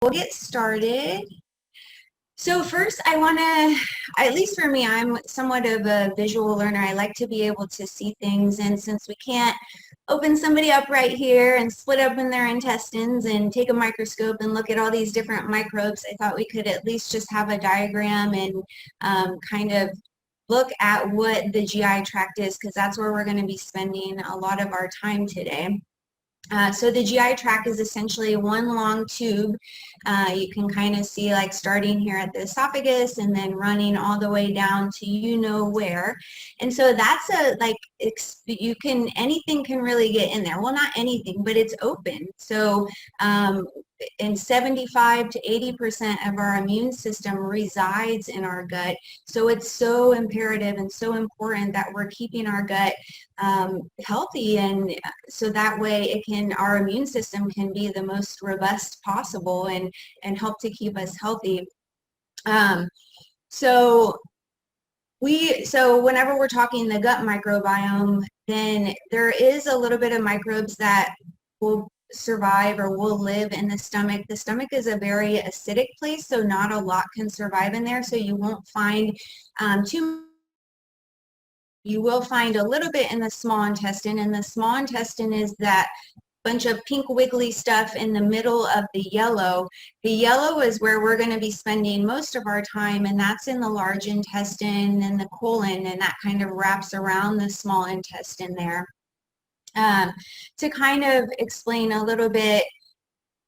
We'll get started. So first I want to, at least for me, I'm somewhat of a visual learner. I like to be able to see things, and since we can't open somebody up right here and split open their intestines and take a microscope and look at all these different microbes, I thought we could at least just have a diagram and kind of look at what the GI tract is, because that's where we're going to be spending a lot of our time today. So the GI tract is essentially one long tube. You can kind of see like starting here at the esophagus and then running all the way down to you know where. And so that's anything can really get in there. Well, not anything, but it's open. So and 75 to 80% of our immune system resides in our gut. So it's so imperative and so important that we're keeping our gut healthy, and so that way our immune system can be the most robust possible and help to keep us healthy. So whenever we're talking the gut microbiome, then there is a little bit of microbes that will survive or will live in the stomach. The stomach is a very acidic place, so not a lot can survive in there. So you won't find too. You will find a little bit in the small intestine, and the small intestine is that bunch of pink wiggly stuff in the middle of the yellow. The yellow is where we're going to be spending most of our time, and that's in the large intestine and the colon, and that kind of wraps around the small intestine there. To kind of explain a little bit,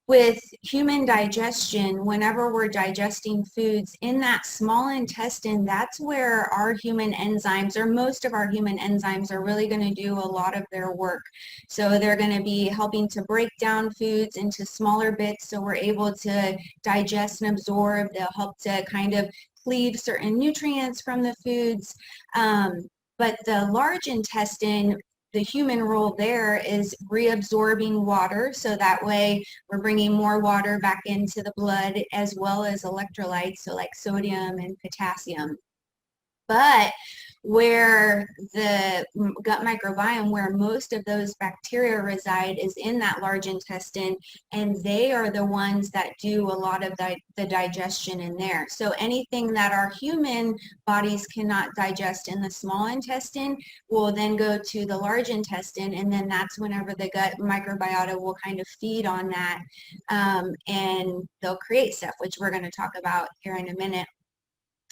with human digestion, whenever we're digesting foods in that small intestine, that's where our human enzymes, or most of our human enzymes, are really going to do a lot of their work. So they're going to be helping to break down foods into smaller bits so we're able to digest and absorb. They'll help to kind of cleave certain nutrients from the foods. But the large intestine, the human role there is reabsorbing water, so that way we're bringing more water back into the blood, as well as electrolytes, so like sodium and potassium. But where the gut microbiome, where most of those bacteria reside, is in that large intestine, and they are the ones that do a lot of the digestion in there. So anything that our human bodies cannot digest in the small intestine will then go to the large intestine, and then that's whenever the gut microbiota will kind of feed on that, and they'll create stuff, which we're going to talk about here in a minute.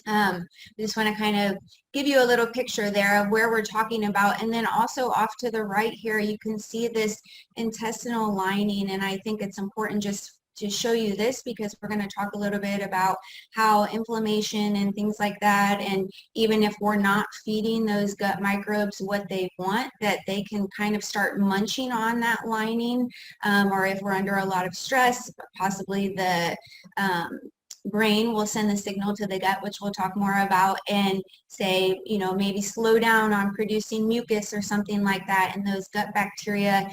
I just want to kind of give you a little picture there of where we're talking about. And then also off to the right here, you can see this intestinal lining. And I think it's important just to show you this, because we're going to talk a little bit about how inflammation and things like that, and even if we're not feeding those gut microbes what they want, that they can kind of start munching on that lining, or if we're under a lot of stress, possibly the brain will send the signal to the gut, which we'll talk more about, and say, you know, maybe slow down on producing mucus or something like that. And those gut bacteria,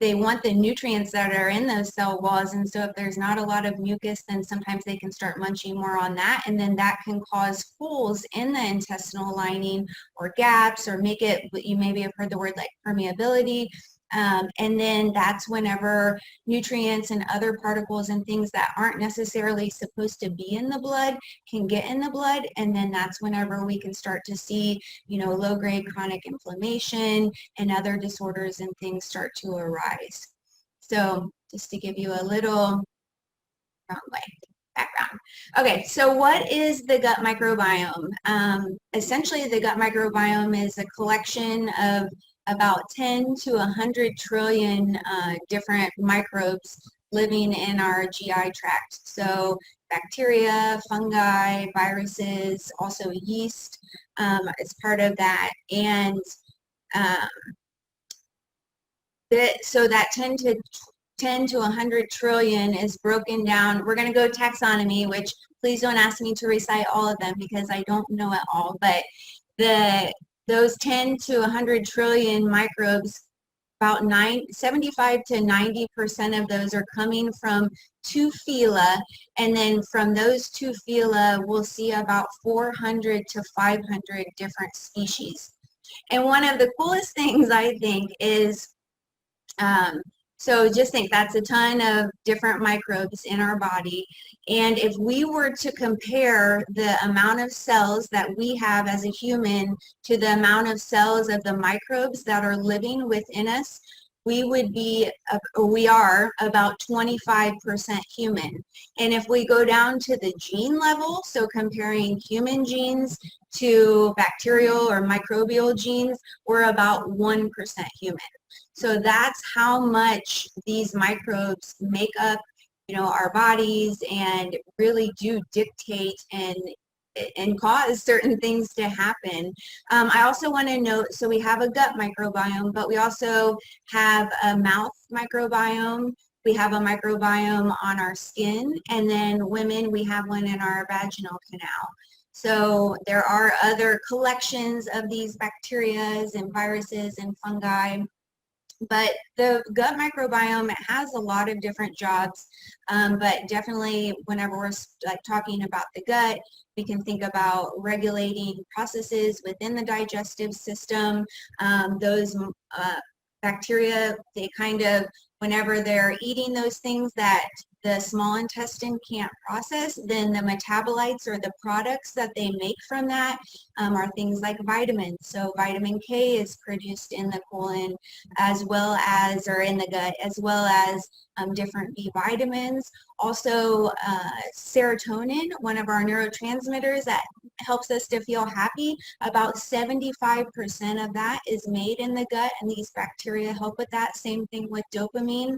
they want the nutrients that are in those cell walls. And so if there's not a lot of mucus, then sometimes they can start munching more on that. And then that can cause holes in the intestinal lining, or gaps, or make it, you maybe have heard the word like permeability. And then that's whenever nutrients and other particles and things that aren't necessarily supposed to be in the blood can get in the blood. And then that's whenever we can start to see, you know, low-grade chronic inflammation and other disorders and things start to arise. So just to give you a little background. Okay, so what is the gut microbiome? Essentially, the gut microbiome is a collection of about 10 to 100 trillion different microbes living in our GI tract. So bacteria, fungi, viruses, also yeast is part of that. And so that 10 to 100 trillion is broken down. We're going to go taxonomy, which please don't ask me to recite all of them because I don't know it all, but those 10 to 100 trillion microbes, about 75 to 90% of those are coming from two phyla, and then from those two phyla, we'll see about 400 to 500 different species. And one of the coolest things, I think, is So just think that's a ton of different microbes in our body. And if we were to compare the amount of cells that we have as a human to the amount of cells of the microbes that are living within us, we would be, or we are about 25% human. And if we go down to the gene level, so comparing human genes to bacterial or microbial genes, we're about 1% human. So that's how much these microbes make up, our bodies and really do dictate and cause certain things to happen. I also want to note, so we have a gut microbiome, but we also have a mouth microbiome. We have a microbiome on our skin, and then women, we have one in our vaginal canal. So there are other collections of these bacteria and viruses and fungi. But the gut microbiome has a lot of different jobs, but definitely whenever we're like talking about the gut, we can think about regulating processes within the digestive system. Those bacteria, they kind of, whenever they're eating those things that the small intestine can't process, then the metabolites or the products that they make from that are things like vitamins. So vitamin K is produced in the colon as well as, or in the gut, as well as different B vitamins. Also serotonin, one of our neurotransmitters that helps us to feel happy, about 75% of that is made in the gut, and these bacteria help with that. Same thing with dopamine.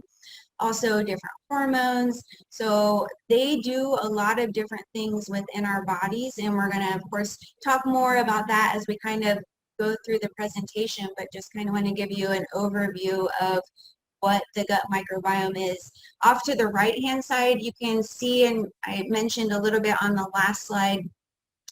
Also different hormones. So they do a lot of different things within our bodies, and we're going to, of course, talk more about that as we kind of go through the presentation, but just kind of want to give you an overview of what the gut microbiome is. Off to the right-hand side, you can see, and I mentioned a little bit on the last slide,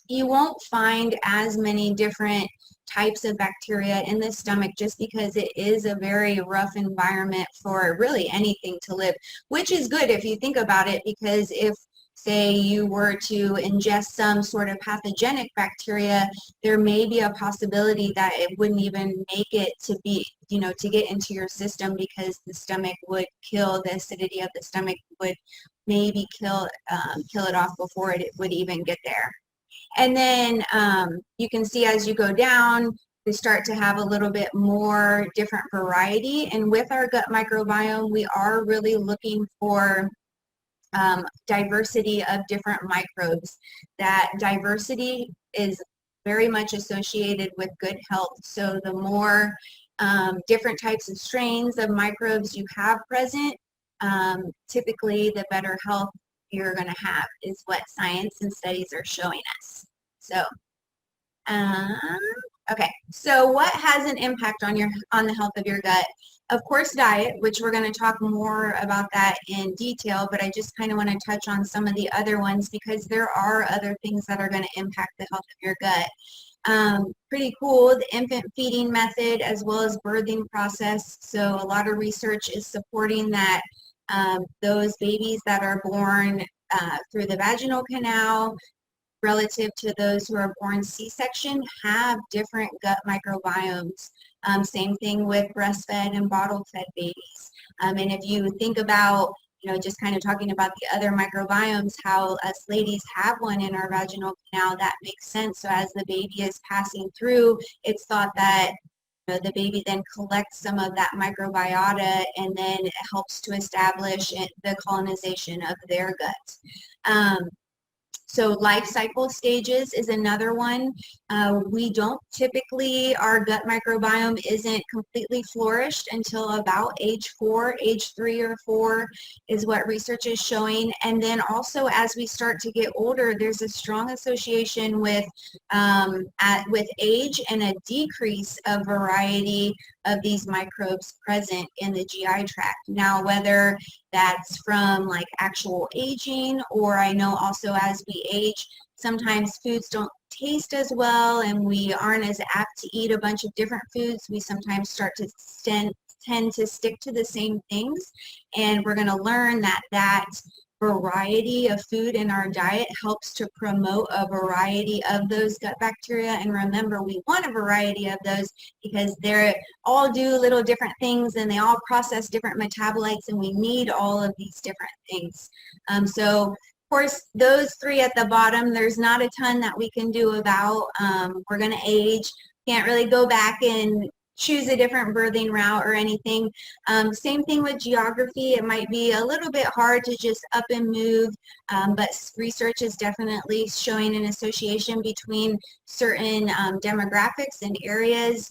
you won't find as many different types of bacteria in the stomach just because it is a very rough environment for really anything to live, which is good if you think about it, because if, say, you were to ingest some sort of pathogenic bacteria, there may be a possibility that it wouldn't even make it to be, to get into your system, because the stomach would kill, the acidity of the stomach would maybe kill it off before it would even get there. And then you can see as you go down, we start to have a little bit more different variety. And with our gut microbiome, we are really looking for diversity of different microbes. That diversity is very much associated with good health. So the more different types of strains of microbes you have present, typically the better health you're going to have, is what science and studies are showing us. So, okay. So what has an impact on the health of your gut? Of course, diet, which we're going to talk more about that in detail, but I just kind of want to touch on some of the other ones because there are other things that are going to impact the health of your gut. Pretty cool, the infant feeding method as well as birthing process. So a lot of research is supporting that those babies that are born through the vaginal canal relative to those who are born C-section have different gut microbiomes. Same thing with breastfed and bottle-fed babies. And if you think about, just kind of talking about the other microbiomes, how us ladies have one in our vaginal canal, that makes sense. So as the baby is passing through, it's thought that the baby then collects some of that microbiota and then it helps to establish the colonization of their gut. So life cycle stages is another one. We don't typically, our gut microbiome isn't completely flourished until about age 4, age 3 or 4 is what research is showing. And then also as we start to get older, there's a strong association with age and a decrease of variety of these microbes present in the GI tract. Now, whether that's from like actual aging, or I know also as we age, sometimes foods don't taste as well and we aren't as apt to eat a bunch of different foods. We sometimes start to tend to stick to the same things, and we're going to learn that variety of food in our diet helps to promote a variety of those gut bacteria. And remember, we want a variety of those because they're all do little different things and they all process different metabolites, and we need all of these different things. So of course, those three at the bottom, there's not a ton that we can do about. We're going to age, can't really go back and choose a different birthing route or anything. Same thing with geography. It might be a little bit hard to just up and move, but research is definitely showing an association between certain demographics and areas,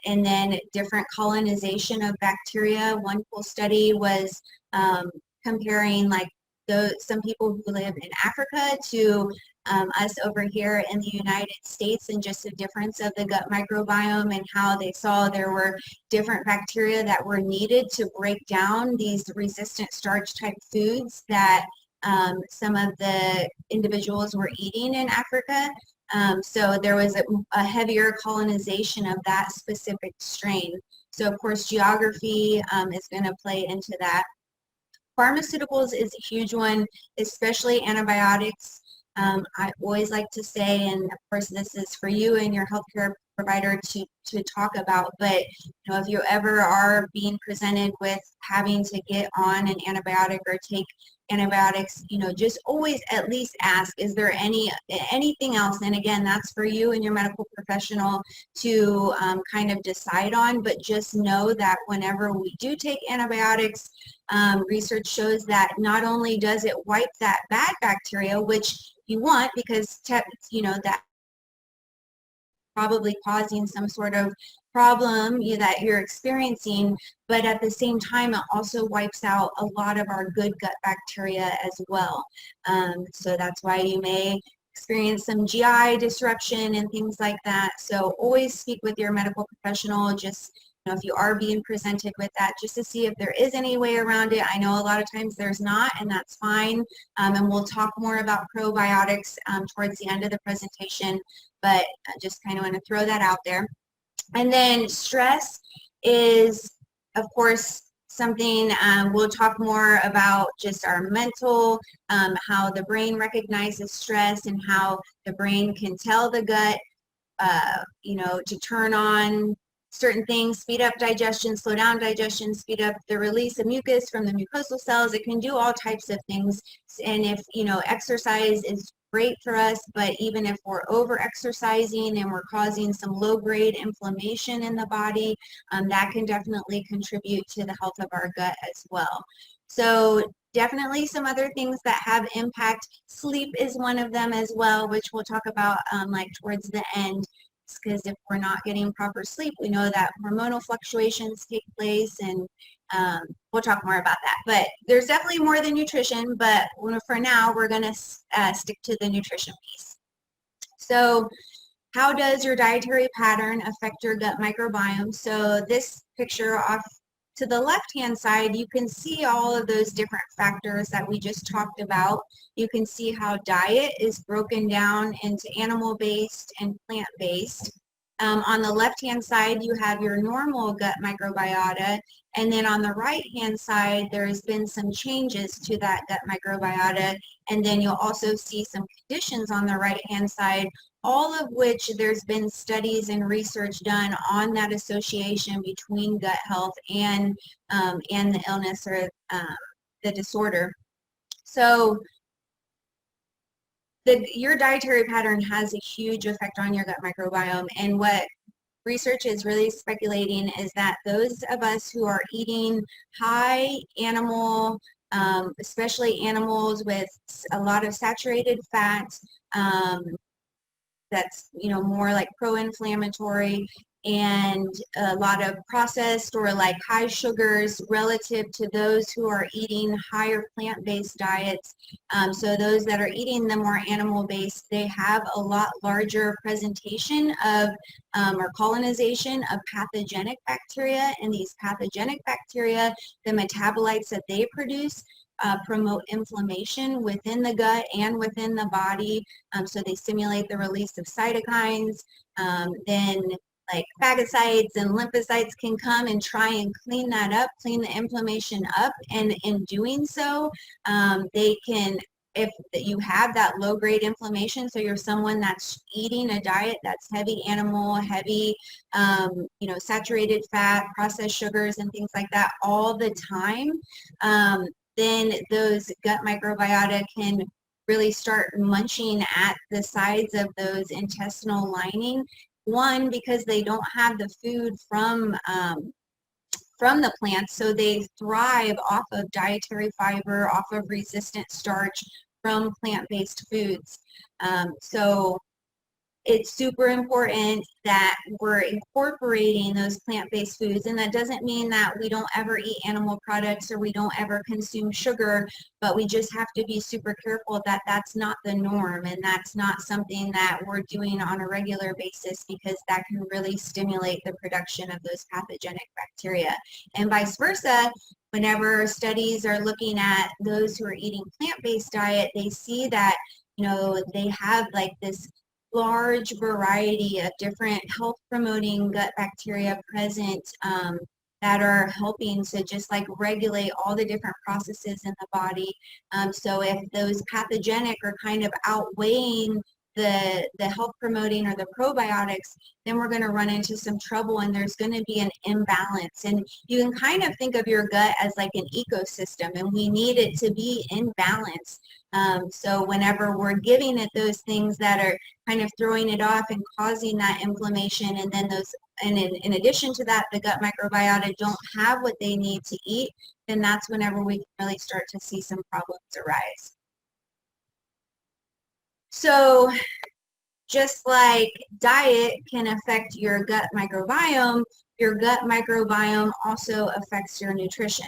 and then different colonization of bacteria. One cool study was comparing like some people who live in Africa to us over here in the United States, and just the difference of the gut microbiome and how they saw there were different bacteria that were needed to break down these resistant starch type foods that some of the individuals were eating in Africa. So there was a heavier colonization of that specific strain. So of course geography is going to play into that. Pharmaceuticals is a huge one, especially antibiotics. I always like to say, and of course this is for you and your healthcare provider to talk about, but you know, if you ever are being presented with having to get on an antibiotic or take antibiotics, you know, just always at least ask, is there anything else? And again, that's for you and your medical professional to kind of decide on, but just know that whenever we do take antibiotics, research shows that not only does it wipe that bad bacteria, which you want because, you know, that probably causing some sort of problem that you're experiencing, but at the same time, it also wipes out a lot of our good gut bacteria as well. So that's why you may experience some GI disruption and things like that. So always speak with your medical professional, just you know, if you are being presented with that, just to see if there is any way around it. I know a lot of times there's not, and that's fine. And we'll talk more about probiotics towards the end of the presentation, but I just kind of want to throw that out there. And then stress is, of course, something we'll talk more about, just our mental, how the brain recognizes stress and how the brain can tell the gut, you know, to turn on certain things, speed up digestion, slow down digestion, speed up the release of mucus from the mucosal cells. It can do all types of things. And if, you know, exercise is great for us, but even if we're over exercising and we're causing some low grade inflammation in the body, that can definitely contribute to the health of our gut as well. So definitely some other things that have impact. Sleep is one of them as well, which we'll talk about like towards the end, because if we're not getting proper sleep, we know that hormonal fluctuations take place, and we'll talk more about that. But there's definitely more than nutrition, but for now, we're going to stick to the nutrition piece. So how does your dietary pattern affect your gut microbiome? So this picture off to the left-hand side, you can see all of those different factors that we just talked about. You can see how diet is broken down into animal-based and plant-based. On the left-hand side, you have your normal gut microbiota, and then on the right-hand side, there's been some changes to that gut microbiota, and then you'll also see some conditions on the right-hand side, all of which there's been studies and research done on that association between gut health and the illness or the disorder. So your dietary pattern has a huge effect on your gut microbiome, and what research is really speculating is that those of us who are eating high animal, especially animals with a lot of saturated fat, that's, you know, more like pro-inflammatory, and a lot of processed or like high sugars relative to those who are eating higher plant-based diets. So those that are eating the more animal-based, they have a lot larger presentation of or colonization of pathogenic bacteria, and these pathogenic bacteria, the metabolites that they produce, promote inflammation within the gut and within the body. So they stimulate the release of cytokines. Then like phagocytes and lymphocytes can come and try and clean that up, clean the inflammation up. And in doing so, they can, if you have that low grade inflammation, so you're someone that's eating a diet that's heavy animal, heavy, saturated fat, processed sugars and things like that all the time, then those gut microbiota can really start munching at the sides of those intestinal lining. One, because they don't have the food from the plants, so they thrive off of dietary fiber, off of resistant starch from plant-based foods. So it's super important that we're incorporating those plant-based foods, and that doesn't mean that we don't ever eat animal products or we don't ever consume sugar, but we just have to be super careful that that's not the norm and that's not something that we're doing on a regular basis, because that can really stimulate the production of those pathogenic bacteria. And vice versa, whenever studies are looking at those who are eating plant-based diet, they see that, they have like this large variety of different health promoting gut bacteria present, that are helping to just like regulate all the different processes in the body. So if those pathogenic are kind of outweighing the health promoting or the probiotics, then we're going to run into some trouble and there's going to be an imbalance. And you can kind of think of your gut as like an ecosystem, and we need it to be in balance. So whenever we're giving it those things that are kind of throwing it off and causing that inflammation, and then those, and in addition to that, the gut microbiota don't have what they need to eat, then that's whenever we can really start to see some problems arise. So just like diet can affect your gut microbiome also affects your nutrition.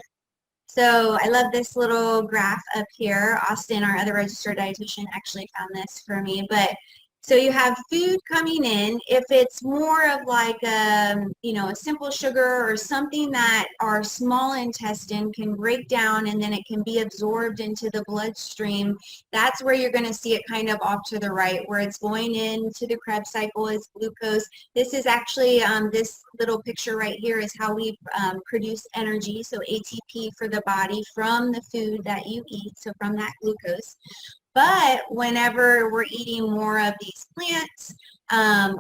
So I love this little graph up here. Austin, our other registered dietitian, actually found this for me. But so you have food coming in. If it's more of like a simple sugar or something that our small intestine can break down and then it can be absorbed into the bloodstream, that's where you're going to see it kind of off to the right, where it's going into the Krebs cycle as glucose. This is actually, this little picture right here is how we produce energy, so ATP for the body from the food that you eat, so from that glucose. But whenever we're eating more of these plants,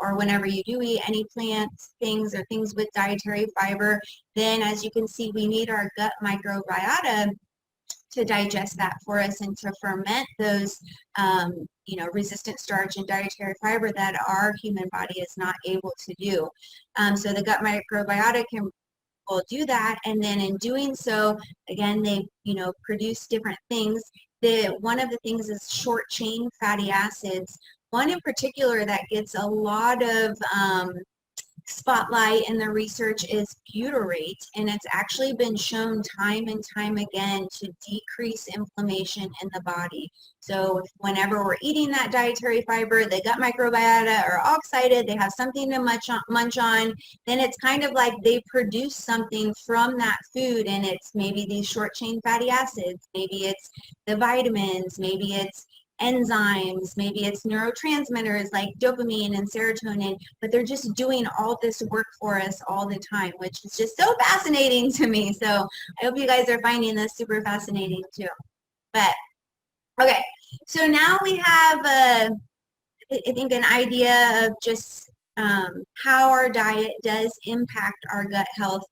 or whenever you do eat any plants, things or things with dietary fiber, then as you can see, we need our gut microbiota to digest that for us and to ferment those, resistant starch and dietary fiber that our human body is not able to do. So the gut microbiota will do that, and then in doing so, again, they produce different things. One of the things is short chain fatty acids. One in particular that gets a lot of spotlight in the research is butyrate, and it's actually been shown time and time again to decrease inflammation in the body. So whenever we're eating that dietary fiber, the gut microbiota are all excited, they have something to munch on, then it's kind of like they produce something from that food, and it's maybe these short chain fatty acids, maybe it's the vitamins, maybe it's enzymes, maybe it's neurotransmitters like dopamine and serotonin, but they're just doing all this work for us all the time, which is just so fascinating to me. So I hope you guys are finding this super fascinating too. But okay, so now we have, I think, an idea of just how our diet does impact our gut health.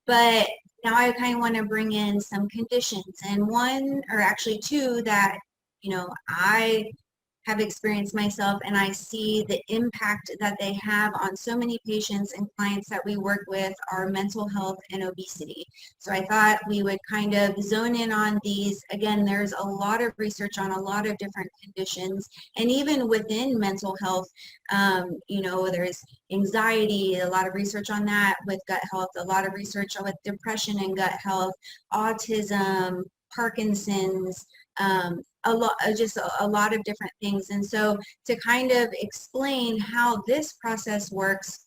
But now I kind of want to bring in some conditions, and one, or actually two, that I have experienced myself, and I see the impact that they have on so many patients and clients that we work with, are mental health and obesity. So I thought we would kind of zone in on these. Again, there's a lot of research on a lot of different conditions, and even within mental health, there's anxiety, a lot of research on that with gut health, a lot of research with depression and gut health, autism, Parkinson's, a lot of different things. And so to kind of explain how this process works,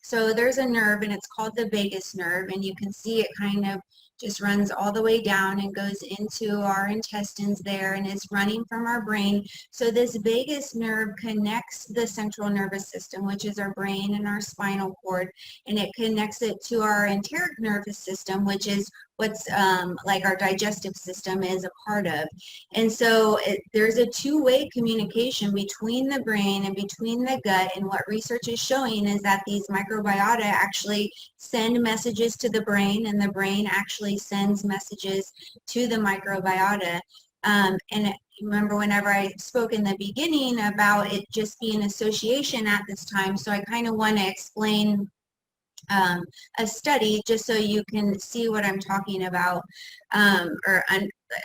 so there's a nerve, and it's called the vagus nerve, and you can see it kind of just runs all the way down and goes into our intestines there and is running from our brain. So this vagus nerve connects the central nervous system, which is our brain and our spinal cord, and it connects it to our enteric nervous system, which is what's like our digestive system is a part of. And so there's a two-way communication between the brain and between the gut, and what research is showing is that these microbiota actually send messages to the brain, and the brain actually sends messages to the microbiota. And remember whenever I spoke in the beginning about it just being association at this time, so I kind of want to explain a study just so you can see what I'm talking about, or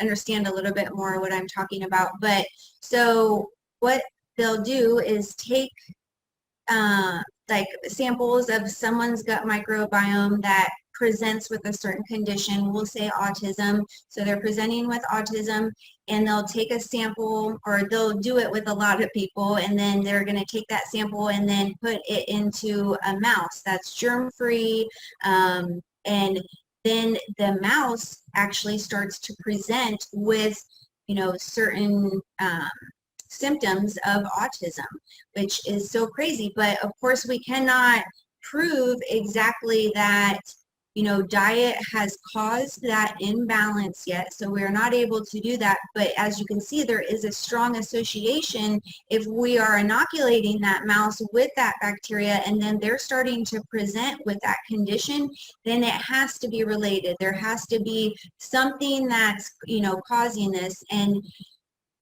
understand a little bit more what I'm talking about. But so what they'll do is take like samples of someone's gut microbiome that presents with a certain condition, we'll say autism. So they're presenting with autism, and they'll take a sample, or they'll do it with a lot of people, and then they're going to take that sample and then put it into a mouse that's germ-free, and then the mouse actually starts to present with, you know, certain symptoms of autism, which is so crazy. But of course, we cannot prove exactly that, you know, diet has caused that imbalance yet. So we're not able to do that. But as you can see, there is a strong association. If we are inoculating that mouse with that bacteria and then they're starting to present with that condition, then it has to be related. There has to be something that's, you know, causing this. And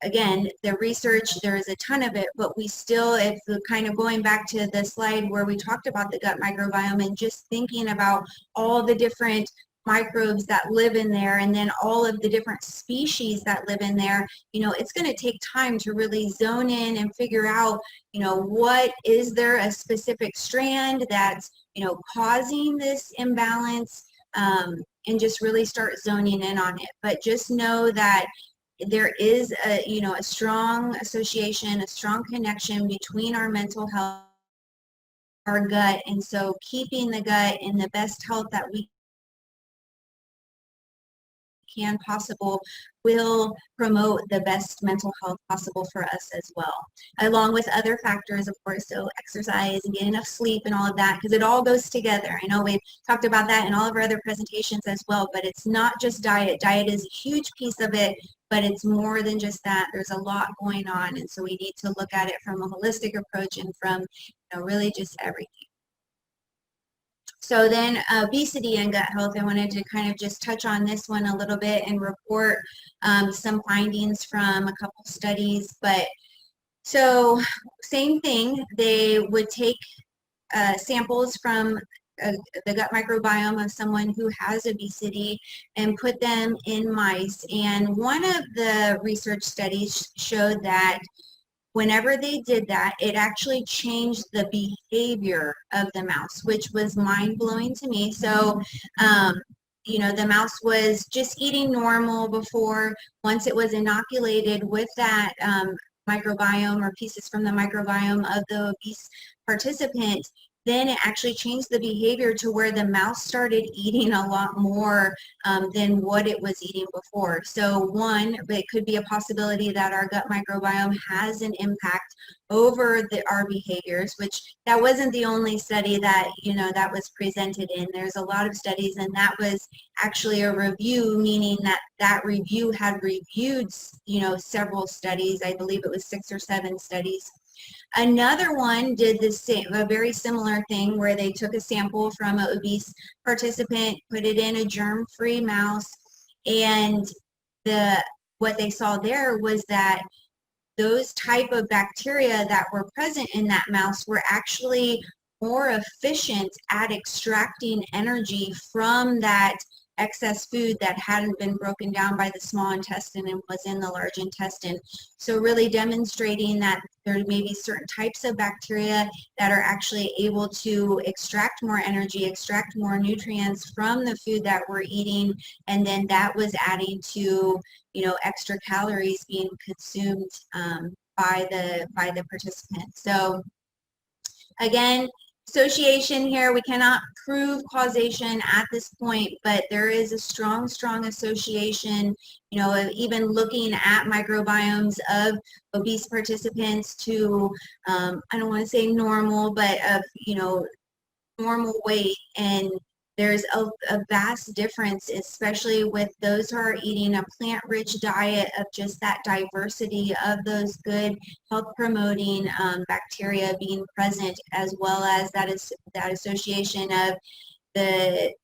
again, the research, there is a ton of it, but we still, if we're kind of going back to the slide where we talked about the gut microbiome and just thinking about all the different microbes that live in there, and then all of the different species that live in there, you know, it's going to take time to really zone in and figure out, you know, what is there a specific strand that's, you know, causing this imbalance, and just really start zoning in on it. But just know that there is a, you know, a strong association, a strong connection between our mental health, our gut, and so keeping the gut in the best health that we can possible will promote the best mental health possible for us as well, along with other factors, of course, so exercise and getting enough sleep and all of that, because it all goes together. I know we've talked about that in all of our other presentations as well, but it's not just diet. Diet is a huge piece of it, but it's more than just that. There's a lot going on, and so we need to look at it from a holistic approach and from, you know, really just everything. So then obesity and gut health, I wanted to kind of just touch on this one a little bit and report some findings from a couple studies. But so same thing, they would take samples from the gut microbiome of someone who has obesity and put them in mice. And one of the research studies showed that whenever they did that, it actually changed the behavior of the mouse, which was mind-blowing to me. So, you know, the mouse was just eating normal before. Once it was inoculated with that microbiome or pieces from the microbiome of the obese participant, then it actually changed the behavior to where the mouse started eating a lot more than what it was eating before. So one, it could be a possibility that our gut microbiome has an impact over our behaviors, which that wasn't the only study that, you know, that was presented in. There's a lot of studies, and that was actually a review, meaning that that review had reviewed, you know, several studies. I believe it was 6 or 7 studies. Another one did the same, a very similar thing, where they took a sample from an obese participant, put it in a germ-free mouse, and what they saw there was that those type of bacteria that were present in that mouse were actually more efficient at extracting energy from that excess food that hadn't been broken down by the small intestine and was in the large intestine. So really demonstrating that there may be certain types of bacteria that are actually able to extract more energy, extract more nutrients from the food that we're eating, and then that was adding to, you know, extra calories being consumed by the participant. So again, association here. We cannot prove causation at this point, but there is a strong, strong association, of even looking at microbiomes of obese participants to, I don't want to say normal, but of, normal weight. And there's a vast difference, especially with those who are eating a plant-rich diet of just that diversity of those good health-promoting bacteria being present, as well as that association of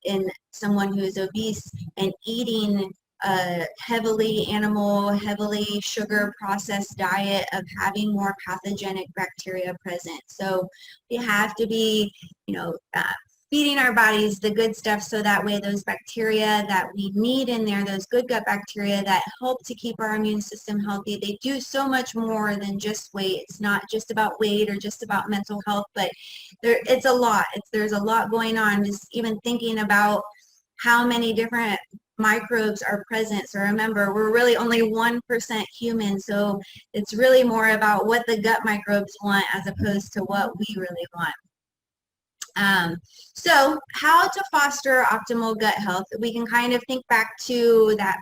in someone who is obese and eating a heavily animal, heavily sugar processed diet of having more pathogenic bacteria present. So we have to be, feeding our bodies the good stuff so that way those bacteria that we need in there, those good gut bacteria that help to keep our immune system healthy, they do so much more than just weight. It's not just about weight or just about mental health, but it's a lot. There's a lot going on, just even thinking about how many different microbes are present. So remember, we're really only 1% human, so it's really more about what the gut microbes want as opposed to what we really want. So how to foster optimal gut health? We can kind of think back to that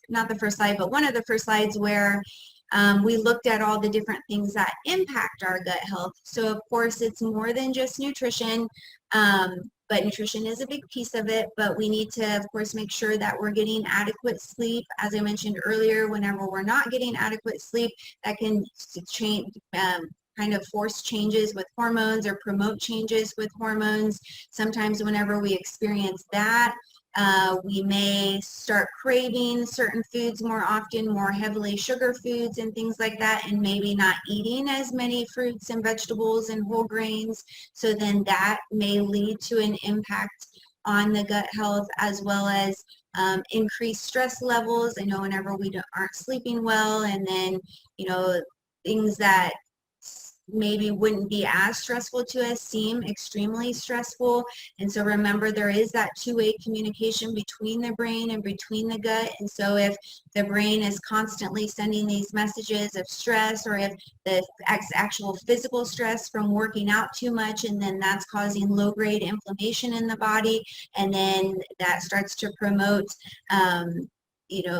not the first slide, but one of the first slides where we looked at all the different things that impact our gut health. So of course, it's more than just nutrition, but nutrition is a big piece of it, but we need to, of course, make sure that we're getting adequate sleep. As I mentioned earlier, whenever we're not getting adequate sleep, that can change, kind of force changes with hormones or promote changes with hormones. Sometimes whenever we experience that, we may start craving certain foods more often, more heavily sugar foods and things like that, and maybe not eating as many fruits and vegetables and whole grains. So then that may lead to an impact on the gut health, as well as increased stress levels. I know whenever we aren't sleeping well, and then, things that maybe wouldn't be as stressful to us seem extremely stressful. And so remember, there is that two-way communication between the brain and between the gut. And so if the brain is constantly sending these messages of stress, or if the actual physical stress from working out too much, and then that's causing low-grade inflammation in the body, and then that starts to promote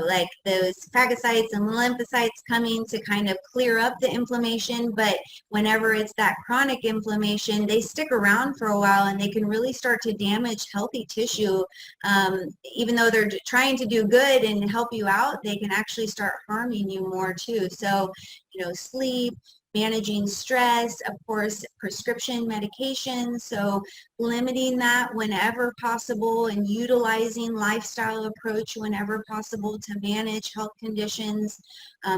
like those phagocytes and lymphocytes coming to kind of clear up the inflammation. But whenever it's that chronic inflammation, they stick around for a while and they can really start to damage healthy tissue. Even though they're trying to do good and help you out, they can actually start harming you more too. So, sleep, managing stress, of course, prescription medication. So limiting that whenever possible and utilizing lifestyle approach whenever possible to manage health conditions,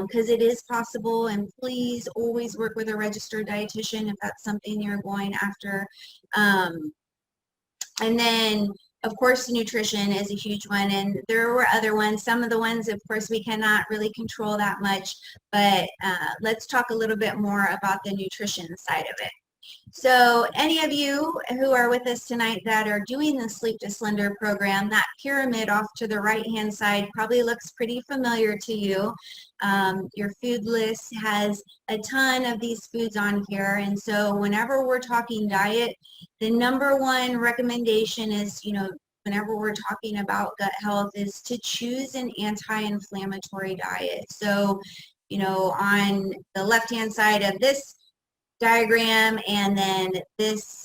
because it is possible. And please always work with a registered dietitian if that's something you're going after. And then, of course, nutrition is a huge one, and there were other ones. Some of the ones, of course, we cannot really control that much, but let's talk a little bit more about the nutrition side of it. So any of you who are with us tonight that are doing the Sleep to Slender program, that pyramid off to the right-hand side probably looks pretty familiar to you. Your food list has a ton of these foods on here, and so whenever we're talking diet, the number one recommendation is, whenever we're talking about gut health, is to choose an anti-inflammatory diet. So, on the left-hand side of this diagram and then this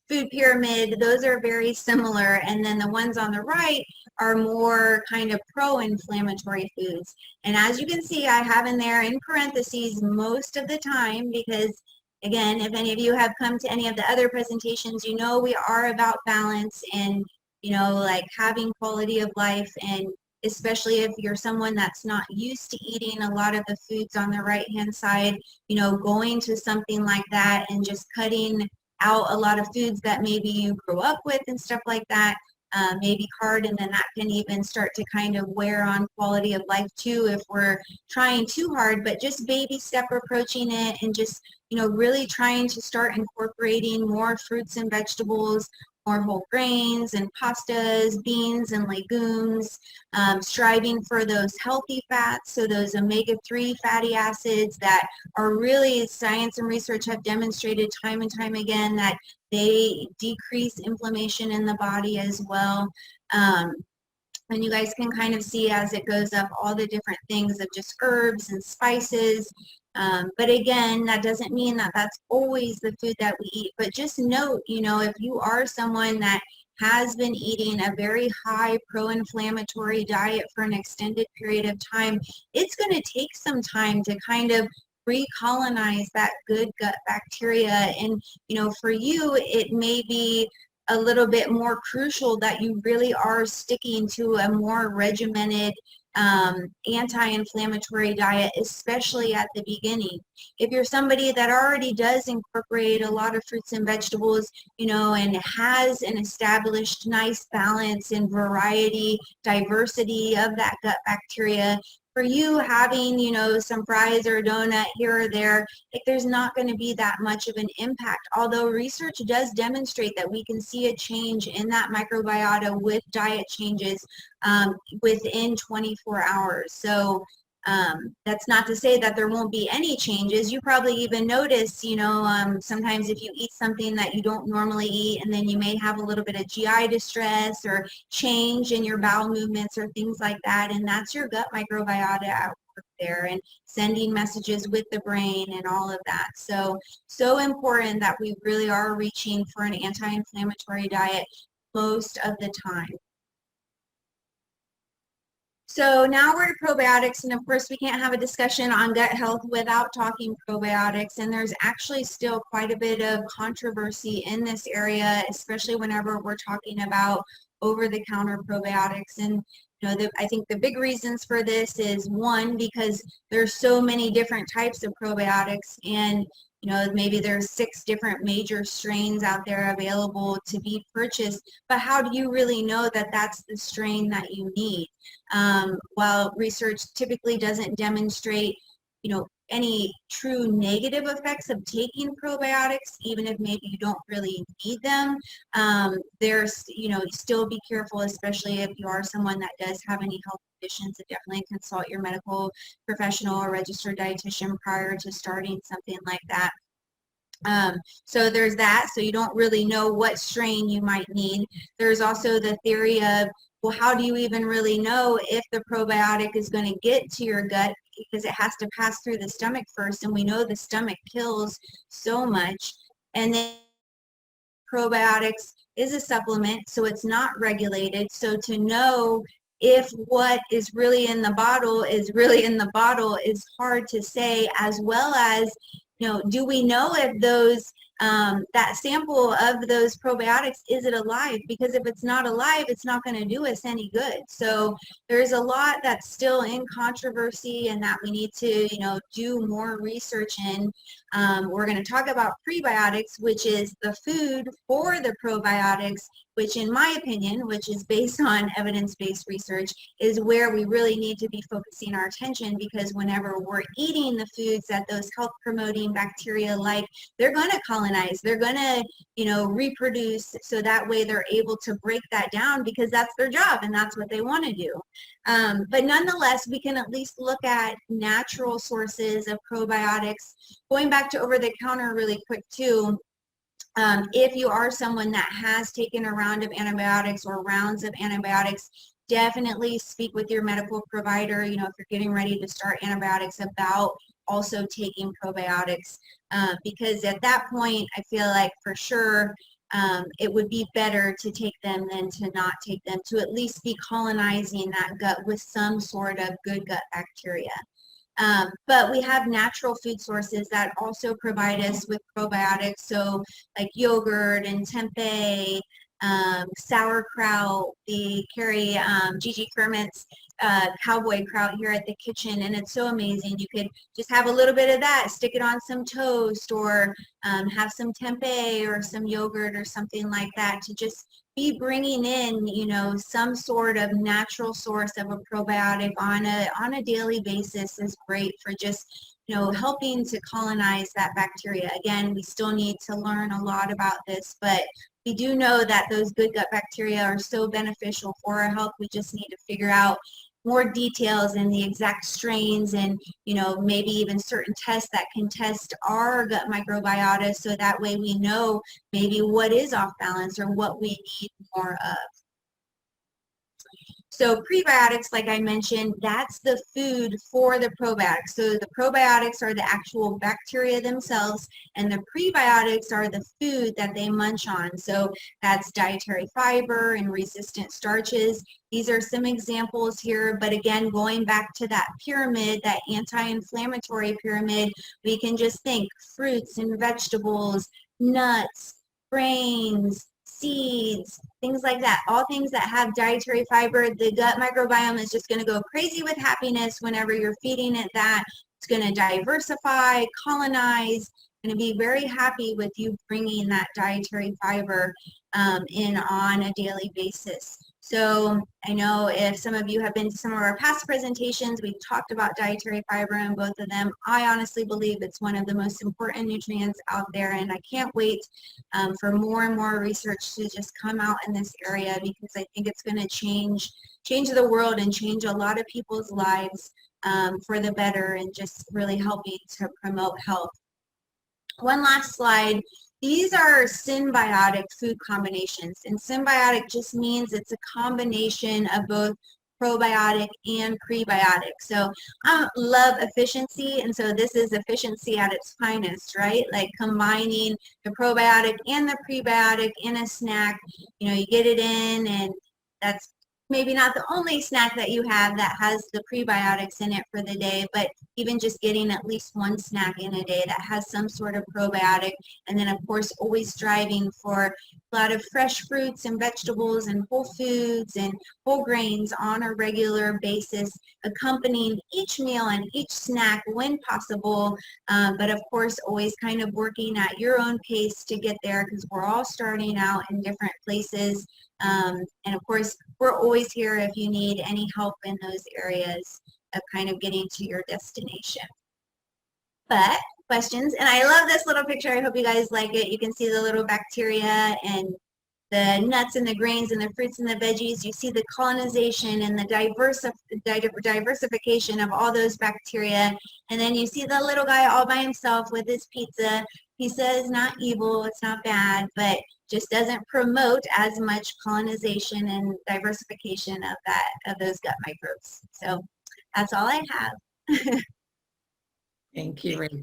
food pyramid, those are very similar. And then the ones on the right are more kind of pro-inflammatory foods. And as you can see, I have in there in parentheses most of the time, because again, if any of you have come to any of the other presentations, we are about balance and, like having quality of life. And especially if you're someone that's not used to eating a lot of the foods on the right-hand side, going to something like that and just cutting out a lot of foods that maybe you grew up with and stuff like that may be hard, and then that can even start to kind of wear on quality of life too if we're trying too hard. But just baby step approaching it and just really trying to start incorporating more fruits and vegetables, more whole grains and pastas, beans and legumes, striving for those healthy fats, so those omega-3 fatty acids that are really, science and research have demonstrated time and time again that they decrease inflammation in the body as well. And you guys can kind of see as it goes up all the different things of just herbs and spices. But again, that doesn't mean that that's always the food that we eat. But just note, if you are someone that has been eating a very high pro-inflammatory diet for an extended period of time, it's going to take some time to kind of recolonize that good gut bacteria. And, for you, it may be a little bit more crucial that you really are sticking to a more regimented anti-inflammatory diet, especially at the beginning. If you're somebody that already does incorporate a lot of fruits and vegetables, and has an established nice balance and variety, diversity of that gut bacteria, for you having, some fries or a donut here or there, there's not going to be that much of an impact. Although research does demonstrate that we can see a change in that microbiota with diet changes within 24 hours. So that's not to say that there won't be any changes. You probably even notice, sometimes if you eat something that you don't normally eat, and then you may have a little bit of GI distress or change in your bowel movements or things like that, and that's your gut microbiota at work there and sending messages with the brain and all of that. So important that we really are reaching for an anti-inflammatory diet most of the time. So now we're at probiotics, and of course we can't have a discussion on gut health without talking probiotics, and there's actually still quite a bit of controversy in this area, especially whenever we're talking about over-the-counter probiotics. And I think the big reasons for this is, one, because there's so many different types of probiotics, and maybe there's 6 different major strains out there available to be purchased, but how do you really know that that's the strain that you need? While research typically doesn't demonstrate, any true negative effects of taking probiotics, even if maybe you don't really need them, there's, still be careful, especially if you are someone that does have any health conditions, to definitely consult your medical professional or registered dietitian prior to starting something like that. So there's that. So you don't really know what strain you might need. There's also the theory of, well, how do you even really know if the probiotic is going to get to your gut, because it has to pass through the stomach first, and we know the stomach kills so much. And then probiotics is a supplement, so it's not regulated. So to know if what is really in the bottle is really in the bottle is hard to say, as well as, do we know if those that sample of those probiotics, is it alive? Because if it's not alive, it's not going to do us any good. So there's a lot that's still in controversy, and that we need to, do more research in. We're going to talk about prebiotics, which is the food for the probiotics, which in my opinion, which is based on evidence-based research, is where we really need to be focusing our attention, because whenever we're eating the foods that those health-promoting bacteria like, they're going to colonize, they're going to, reproduce, so that way they're able to break that down, because that's their job and that's what they want to do. But nonetheless, we can at least look at natural sources of probiotics. Going back to over-the-counter really quick too, if you are someone that has taken a round of antibiotics or rounds of antibiotics, definitely speak with your medical provider, if you're getting ready to start antibiotics, about also taking probiotics, because at that point, I feel like for sure it would be better to take them than to not take them, to at least be colonizing that gut with some sort of good gut bacteria. But we have natural food sources that also provide us with probiotics, so like yogurt and tempeh, sauerkraut. We carry Gigi Kermit's cowboy kraut here at the kitchen, and it's so amazing. You could just have a little bit of that, stick it on some toast, or have some tempeh or some yogurt or something like that, to just be bringing in, some sort of natural source of a probiotic on a daily basis is great for just, helping to colonize that bacteria. Again, we still need to learn a lot about this, but we do know that those good gut bacteria are so beneficial for our health. We just need to figure out more details and the exact strains, and maybe even certain tests that can test our gut microbiota, so that way we know maybe what is off balance or what we need more of. So prebiotics, like I mentioned, that's the food for the probiotics. So the probiotics are the actual bacteria themselves, and the prebiotics are the food that they munch on. So that's dietary fiber and resistant starches. These are some examples here, but again, going back to that pyramid, that anti-inflammatory pyramid, we can just think fruits and vegetables, nuts, grains, seeds, things like that, all things that have dietary fiber. The gut microbiome is just going to go crazy with happiness whenever you're feeding it that. It's going to diversify, colonize, going to be very happy with you bringing that dietary fiber in on a daily basis. So I know if some of you have been to some of our past presentations, we've talked about dietary fiber in both of them. I honestly believe it's one of the most important nutrients out there, and I can't wait for more and more research to just come out in this area, because I think it's going to change the world and change a lot of people's lives for the better, and just really helping to promote health. One last slide. These are symbiotic food combinations, and symbiotic just means it's a combination of both probiotic and prebiotic. So I love efficiency, and so this is efficiency at its finest, right? Like combining the probiotic and the prebiotic in a snack. You get it in, and that's maybe not the only snack that you have that has the prebiotics in it for the day, but even just getting at least one snack in a day that has some sort of probiotic. And then of course, always striving for a lot of fresh fruits and vegetables and whole foods and whole grains on a regular basis, accompanying each meal and each snack when possible. But of course, always kind of working at your own pace to get there, because we're all starting out in different places. And of course, we're always here if you need any help in those areas of kind of getting to your destination. But questions, and I love this little picture. I hope you guys like it. You can see the little bacteria and the nuts and the grains and the fruits and the veggies. You see the colonization and the diversification of all those bacteria. And then you see the little guy all by himself with his pizza. Pizza is not evil, it's not bad, but just doesn't promote as much colonization and diversification of those gut microbes. So that's all I have. Thank you, Rachel.